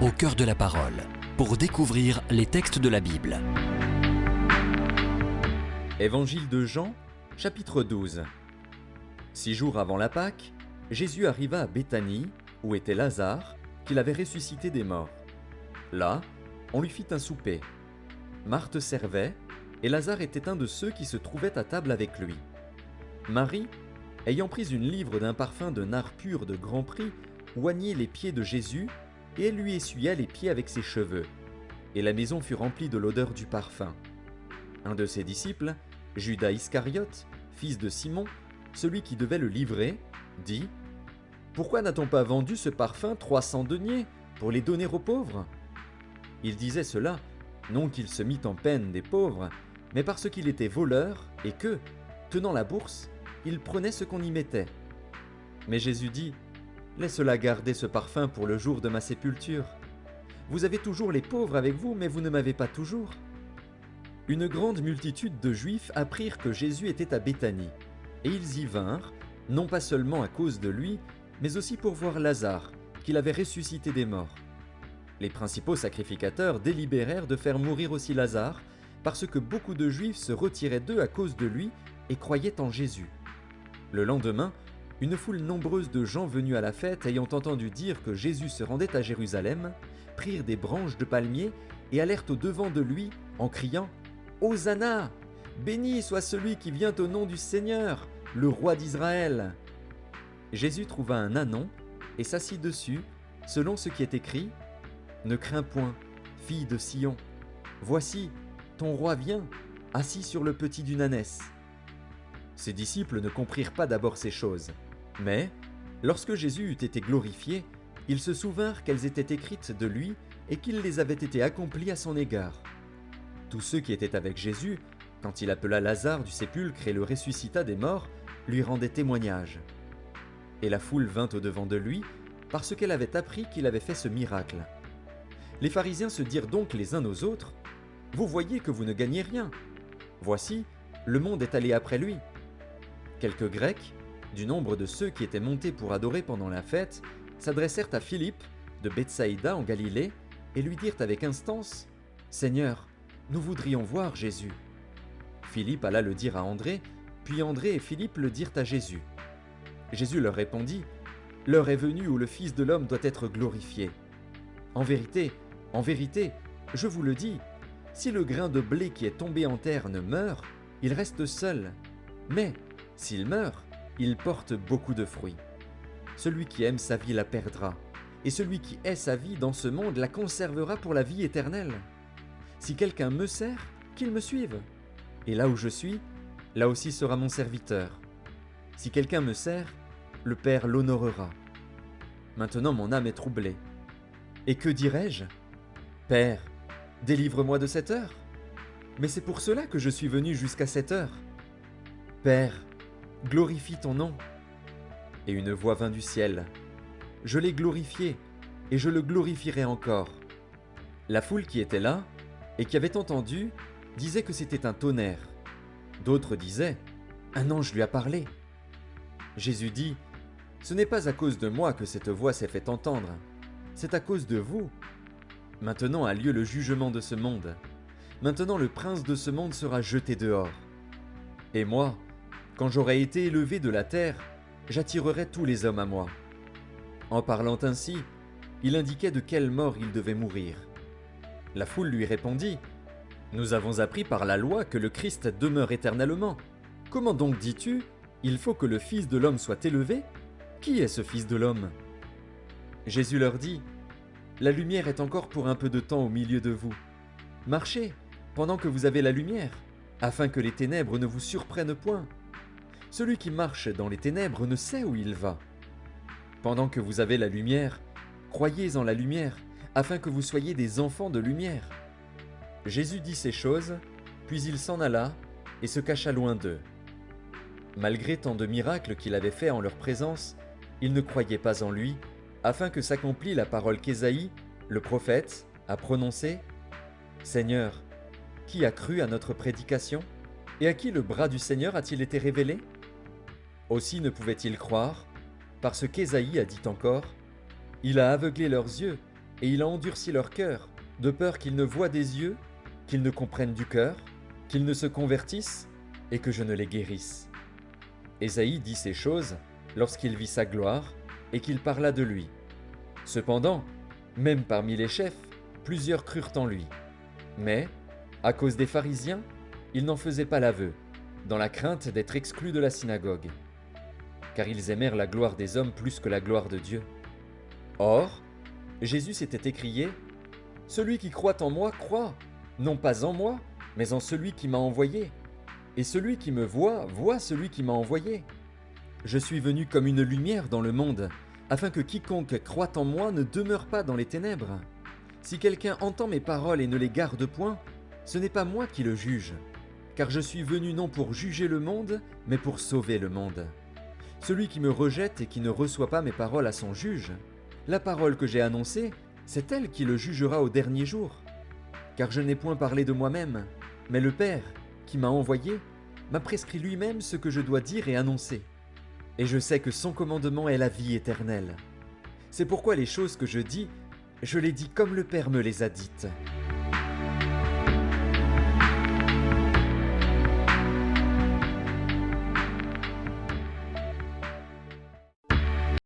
au cœur de la parole, pour découvrir les textes de la Bible. Évangile de Jean, chapitre 12. 6 jours avant la Pâque, Jésus arriva à Béthanie, où était Lazare, qu'il avait ressuscité des morts. Là, on lui fit un souper. Marthe servait, et Lazare était un de ceux qui se trouvaient à table avec lui. Marie, ayant pris une livre d'un parfum de nard pur de grand prix, oignit les pieds de Jésus, et elle lui essuya les pieds avec ses cheveux. Et la maison fut remplie de l'odeur du parfum. Un de ses disciples, Judas Iscariote, fils de Simon, celui qui devait le livrer, dit : « Pourquoi n'a-t-on pas vendu ce parfum 300 deniers pour les donner aux pauvres ?» Il disait cela, non qu'il se mît en peine des pauvres, mais parce qu'il était voleur et que, tenant la bourse, il prenait ce qu'on y mettait. Mais Jésus dit : « Laisse-la garder ce parfum pour le jour de ma sépulture. Vous avez toujours les pauvres avec vous, mais vous ne m'avez pas toujours. » Une grande multitude de Juifs apprirent que Jésus était à Béthanie, et ils y vinrent, non pas seulement à cause de lui, mais aussi pour voir Lazare, qu'il avait ressuscité des morts. Les principaux sacrificateurs délibérèrent de faire mourir aussi Lazare, parce que beaucoup de Juifs se retiraient d'eux à cause de lui et croyaient en Jésus. Le lendemain, une foule nombreuse de gens venus à la fête, ayant entendu dire que Jésus se rendait à Jérusalem, prirent des branches de palmier et allèrent au-devant de lui en criant : « Hosanna ! Béni soit celui qui vient au nom du Seigneur, le roi d'Israël !» Jésus trouva un ânon et s'assit dessus, selon ce qui est écrit : « Ne crains point, fille de Sion, voici, ton roi vient, assis sur le petit d'une ânesse. » Ses disciples ne comprirent pas d'abord ces choses, mais, lorsque Jésus eut été glorifié, ils se souvinrent qu'elles étaient écrites de lui et qu'il les avait été accomplies à son égard. Tous ceux qui étaient avec Jésus, quand il appela Lazare du sépulcre et le ressuscita des morts, lui rendaient témoignage. Et la foule vint au-devant de lui, parce qu'elle avait appris qu'il avait fait ce miracle. Les pharisiens se dirent donc les uns aux autres : « Vous voyez que vous ne gagnez rien. Voici, le monde est allé après lui. » Quelques Grecs, du nombre de ceux qui étaient montés pour adorer pendant la fête, s'adressèrent à Philippe, de Bethsaïda en Galilée, et lui dirent avec instance : « Seigneur, nous voudrions voir Jésus. » Philippe alla le dire à André, puis André et Philippe le dirent à Jésus. Jésus leur répondit : « L'heure est venue où le Fils de l'homme doit être glorifié. En vérité, je vous le dis, si le grain de blé qui est tombé en terre ne meurt, il reste seul. Mais, s'il meurt, il porte beaucoup de fruits. Celui qui aime sa vie la perdra, et celui qui hait sa vie dans ce monde la conservera pour la vie éternelle. Si quelqu'un me sert, qu'il me suive. Et là où je suis, là aussi sera mon serviteur. Si quelqu'un me sert, le Père l'honorera. Maintenant mon âme est troublée. Et que dirai-je ? Père, délivre-moi de cette heure. Mais c'est pour cela que je suis venu jusqu'à cette heure. Père, glorifie ton nom. » Et une voix vint du ciel : « Je l'ai glorifié, et je le glorifierai encore. » La foule qui était là, et qui avait entendu, disait que c'était un tonnerre. D'autres disaient : « Un ange lui a parlé. » Jésus dit : « Ce n'est pas à cause de moi que cette voix s'est fait entendre, c'est à cause de vous. Maintenant a lieu le jugement de ce monde. Maintenant le prince de ce monde sera jeté dehors. Et moi, quand j'aurai été élevé de la terre, j'attirerai tous les hommes à moi. » En parlant ainsi, il indiquait de quelle mort il devait mourir. La foule lui répondit : « Nous avons appris par la loi que le Christ demeure éternellement. Comment donc dis-tu : il faut que le Fils de l'homme soit élevé ? Qui est ce Fils de l'homme ? » Jésus leur dit : « La lumière est encore pour un peu de temps au milieu de vous. Marchez, pendant que vous avez la lumière, afin que les ténèbres ne vous surprennent point. Celui qui marche dans les ténèbres ne sait où il va. Pendant que vous avez la lumière, croyez en la lumière, afin que vous soyez des enfants de lumière. » Jésus dit ces choses, puis il s'en alla et se cacha loin d'eux. Malgré tant de miracles qu'il avait faits en leur présence, ils ne croyaient pas en lui, afin que s'accomplît la parole qu'Ésaïe, le prophète, a prononcée : « Seigneur, qui a cru à notre prédication ? Et à qui le bras du Seigneur a-t-il été révélé ? » Aussi ne pouvaient-ils croire, parce qu'Ésaïe a dit encore : « Il a aveuglé leurs yeux, et il a endurci leur cœur, de peur qu'ils ne voient des yeux, qu'ils ne comprennent du cœur, qu'ils ne se convertissent, et que je ne les guérisse. » Ésaïe dit ces choses lorsqu'il vit sa gloire, et qu'il parla de lui. Cependant, même parmi les chefs, plusieurs crurent en lui. Mais, à cause des pharisiens, ils n'en faisaient pas l'aveu, dans la crainte d'être exclus de la synagogue. Car ils aimèrent la gloire des hommes plus que la gloire de Dieu. Or, Jésus s'était écrié « Celui qui croit en moi croit, non pas en moi, mais en celui qui m'a envoyé. Et celui qui me voit, voit celui qui m'a envoyé. Je suis venu comme une lumière dans le monde, afin que quiconque croit en moi ne demeure pas dans les ténèbres. Si quelqu'un entend mes paroles et ne les garde point, ce n'est pas moi qui le juge, car je suis venu non pour juger le monde, mais pour sauver le monde. Celui qui me rejette et qui ne reçoit pas mes paroles à son juge, la parole que j'ai annoncée, c'est elle qui le jugera au dernier jour. Car je n'ai point parlé de moi-même, mais le Père, qui m'a envoyé, m'a prescrit lui-même ce que je dois dire et annoncer. Et je sais que son commandement est la vie éternelle. C'est pourquoi les choses que je dis, je les dis comme le Père me les a dites.